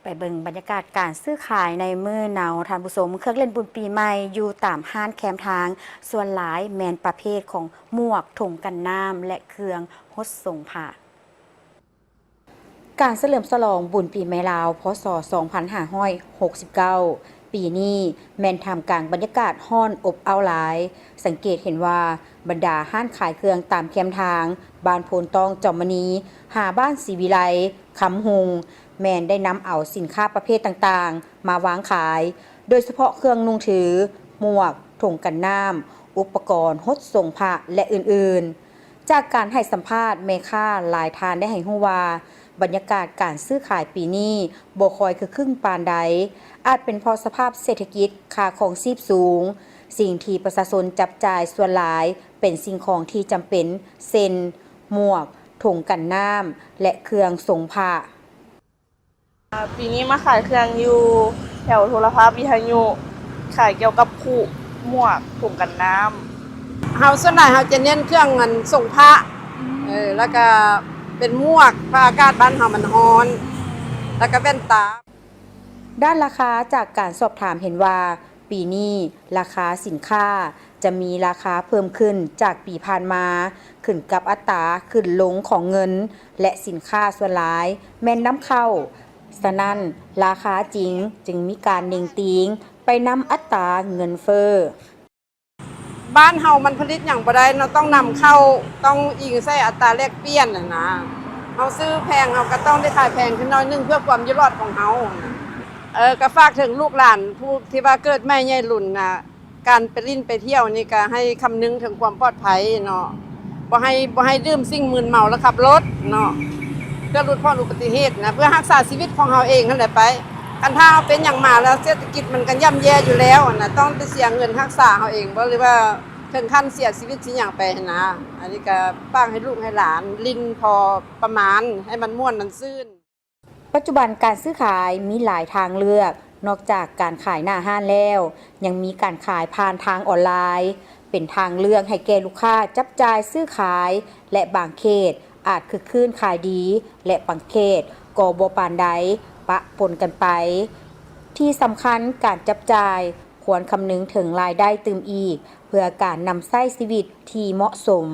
ไปเบิ่งบรรยากาศการซื้อขายในมื้อหนาวทานผู้ชมเครื่องเล่นบุญปีใหม่อยู่ตามห้านแคมทางส่วนหลายแมนประเภทของหมวกถุงกันน้ำและเครื่องฮดส่งผ้าการเฉลิมฉลองบุญปีใหม่ลาวพศ2569ปีนี้แมนทำกลางบรรยากาศฮ้อนอบอ้าวหลายสังเกตเห็นว่าบรรดาห้านขายเครื่องตามแคมทางบ้านโพนตองจอมมณีหาบ้านศรีวิไลคำหงแมนได้นำเอาสินค้าประเภทต่างๆมาวางขายโดยเฉพาะเครื่องนุ่งถือหมวกถุงกันน้ำอุปกรณ์ฮดส่งผ้าและอื่นๆจากการให้สัมภาษณ์แม่ค้าหลายทานได้ให้ฮู้ว่าบรรยากาศการซื้อขายปีนี้บ่ค่อยคือครึ่งปานใดอาจเป็นเพราะสภาพเศรษฐกิจค่าของชีพสูงสิ่งที่ประชาชนจับจ่ายส่วนหลายเป็นสิ่งของที่จำเป็นเช่นหมวกถุงกันน้ำและเครื่องส่งผ้าปีนี้มาขายเครื่องอยู่แถวโทรภาพวิทยุขายเกี่ยวกับคู่หมวกถุงกันน้ำเฮาส่วนใหญ่เฮาจะเน้นเครื่องเงินส่งพระแล้วก็เป็นหมวกเพราะอากาศบ้านเฮามันร้อนแล้วก็แว่นตาด้านราคาจากการสอบถามเห็นว่าปีนี้ราคาสินค้าจะมีราคาเพิ่มขึ้นจากปีผ่านมาขึ้นกับอัตราขึ้นลงของเงินและสินค้าส่วนหลายแม่นนำเข้าฉะนั้นราคาจริงจึงมีการเน่งติงไปนำอัตราเงินเฟ้อบ้านเฮามันผลิตหยังบ่ได้เราต้องนำเข้าต้องอิงใส่อัตราแลกเปลี่ยนนะเฮาซื้อแพงเฮาก็ต้องได้ขายแพงขึ้นน้อยนึงเพื่อความอยู่รอดของเฮาก็ฝากถึงลูกหลานผู้ที่ว่าเกิดใหม่ใหญ่รุ่นน่ะการไปลิ้นไปเที่ยวนี่ก็ให้คำนึงถึงความปลอดภัยเนาะบ่ให้ดื่มสิ่งมึนเมาแล้วขับรถเนาะเพื่อลดอุบัติเหตุนะเพื่อรักษาชีวิตของเฮาเองนั่นแหละไปคันถ้าเฮาเป็นหยังมาแล้วเศรษฐกิจมันก็ย่ำแย่อยู่แล้วนะต้องไปเสียเงินรักษาเฮาเองบ่หรือว่าถึงขั้นเสียชีวิตสิหยังไปนะอันนี้ก็ป้างให้ลูกให้หลานลิ้นพอประมาณให้มันม่วนมันซื่นปัจจุบันการซื้อขายมีหลายทางเลือกนอกจากการขายหน้าห้านแล้วยังมีการขายผ่านทางออนไลน์เป็นทางเลือกให้แก่ลูกค้าจับจ่ายซื้อขายและบางเขตอาจคือคลื่นขายดีและบางเขตก็บ่ปานใดปะปนกันไปที่สำคัญการจับจ่ายควรคำนึงถึงรายได้ตื่มอีกเพื่อการนำใช้ชีวิตที่เหมาะสม